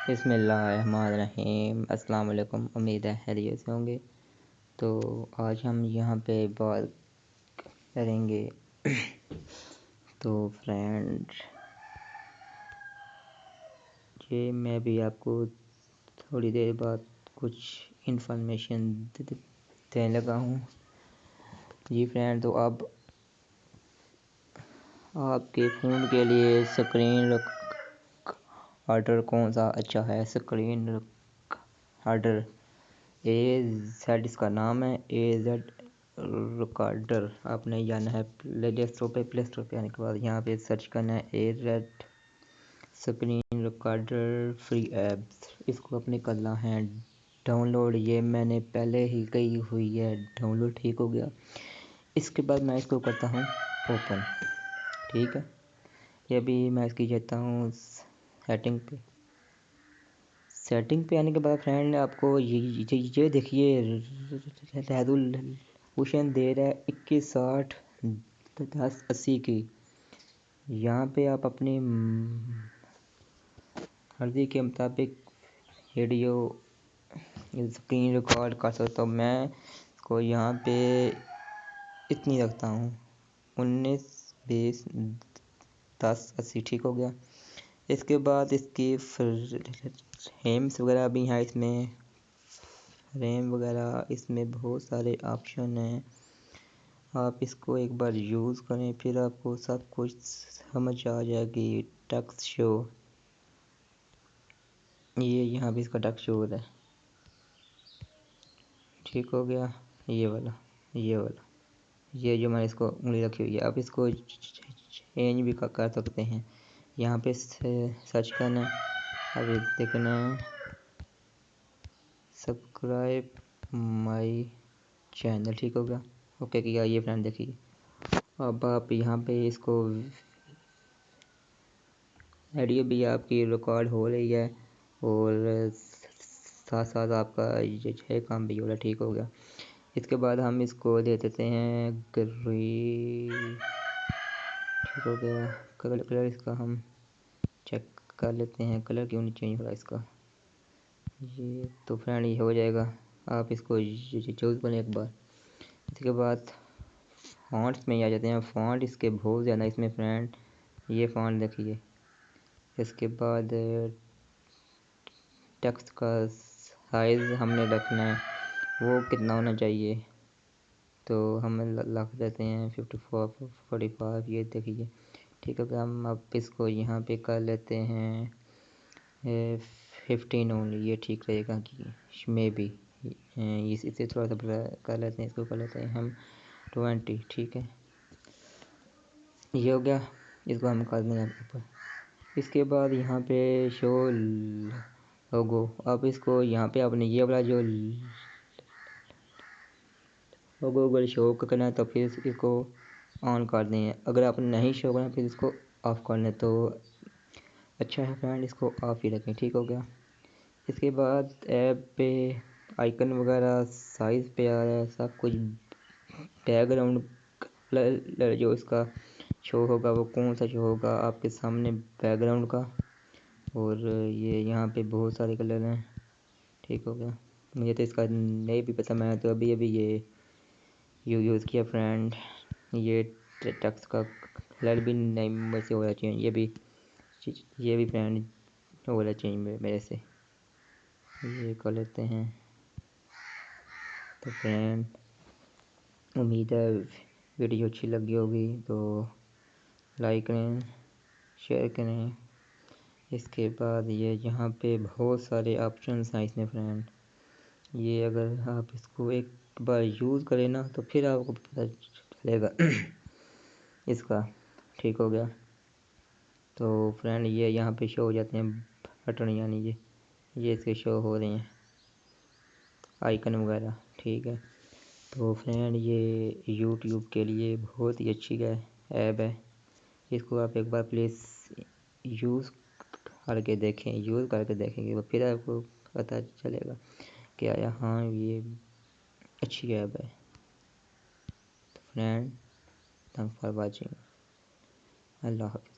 बिस्मिल्लाहिर्रहमानिर्रहीम। अस्सलाम वालेकुम। उम्मीद है खैरियत से होंगे। तो आज हम यहाँ पे बात करेंगे तो फ्रेंड ये मैं भी आपको थोड़ी देर बाद कुछ इंफॉर्मेशन देने लगा हूँ जी फ्रेंड। तो अब आपके फ़ोन के लिए स्क्रीन रिकॉर्डर कौन सा अच्छा है? स्क्रीन रिकॉर्डर AZ इसका नाम है। AZ रिकॉर्डर आपने जाना है प्ले स्टोर पे आने के बाद यहाँ पे सर्च करना है AZ screen recorder free apps. इसको अपने करना है डाउनलोड। ये मैंने पहले ही कही हुई है डाउनलोड, ठीक हो गया। इसके बाद मैं इसको करता हूँ ओपन, ठीक है। ये भी मैं इसकी जाता हूँ सेटिंग पे आने के बाद फ्रेंड आपको ये देखिए रेजोल्यूशन दे रहा है 2160x1080 की। यहाँ पे आप अपनी मर्जी के मुताबिक वीडियो स्क्रीन रिकॉर्ड कर सकता हूँ। मैं इसको यहाँ पे इतनी रखता हूँ 1920x1080, ठीक हो गया। इसके बाद इसकी फ्रेम्स वगैरह भी हैं, इसमें फ्रेम वगैरह इसमें बहुत सारे ऑप्शन हैं। आप इसको एक बार यूज़ करें फिर आपको सब कुछ समझ आ जाएगी। टेक्स्ट शो, ये यहाँ भी इसका टेक्स्ट शो हो रहा है, ठीक हो गया। ये वाला ये जो मैंने इसको उंगली रखी हुई है, आप इसको चेंज भी कर सकते हैं। यहाँ पे सर्च करना है, अभी देखना है सब्सक्राइब माय चैनल, ठीक हो गया। ओके किया। ये फ्रेंड देखिए अब आप यहाँ पे इसको वीडियो भी आपकी रिकॉर्ड हो रही है और साथ साथ आपका ये काम भी हो रहा है, ठीक हो गया। इसके बाद हम इसको दे देते हैं ग्रीन, ठीक हो गया। कलर इसका हम चेक कर लेते हैं, कलर क्यों नहीं चेंज हो रहा इसका। ये तो फ्रेंड ये हो जाएगा। आप इसको चूज़ करें एक बार। इसके बाद फॉन्ट्स में आ जाते हैं। फॉन्ट इसके बहुत ज़्यादा इसमें फ्रेंड, ये फॉन्ट देखिए। इसके बाद टेक्स्ट का साइज़ हमने रखना है, वो कितना होना चाहिए, तो हम रख देते हैं 54 45, ये देखिए, ठीक है। हम अब इसको यहाँ पे कर लेते हैं 15 ओनली, ये ठीक रहेगा कि मे भी इससे थोड़ा सा कर लेते हैं, इसको कर लेते हैं हम 20, ठीक है। ये हो गया। इसको हम कर देंगे ऊपर। इसके बाद यहाँ पे शो लोगो, अब इसको यहाँ पे आपने ये वाला जो लोगो अगर शो करना है तो फिर इसको ऑन कर दें। अगर आपने नहीं शो करना फिर इसको ऑफ कर लें तो अच्छा है फ्रेंड, इसको ऑफ ही रखें, ठीक हो गया। इसके बाद ऐप पे आइकन वगैरह साइज़ पे आ रहा है सब कुछ। बैकग्राउंड कलर जो इसका शो होगा वो कौन सा शो होगा आपके सामने बैकग्राउंड का, और ये यहाँ पे बहुत सारे कलर हैं, ठीक हो गया। मुझे तो इसका नहीं भी पता, मैंने तो अभी ये यूज़ किया फ्रेंड। ये टेक्स्ट का कलर भी नहीं मेरे से हो रहा चाहिए, ये भी फ्रेंड हो रहा चाहिए मेरे से। ये कर लेते हैं। तो फ्रेंड उम्मीद है वीडियो अच्छी लगी होगी, तो लाइक करें, शेयर करें। इसके बाद ये यहाँ पे बहुत सारे ऑप्शंस हैं इसमें फ्रेंड, ये अगर आप इसको एक बार यूज़ करें ना तो फिर आपको पता चलेगा इसका, ठीक हो गया। तो फ्रेंड ये यहाँ पे शो हो जाते हैं बटन, यानी ये इसके शो हो रहे हैं आइकन वगैरह, ठीक है। तो फ्रेंड ये यूट्यूब के लिए बहुत ही अच्छी ऐप है। इसको आप एक बार प्लीज़ यूज़ करके देखेंगे तो फिर आपको पता चलेगा कि हाँ ये अच्छी ऐप है। तो फ्रेंड थैंक्स फॉर वाचिंग। अल्लाह हाफ़िज़।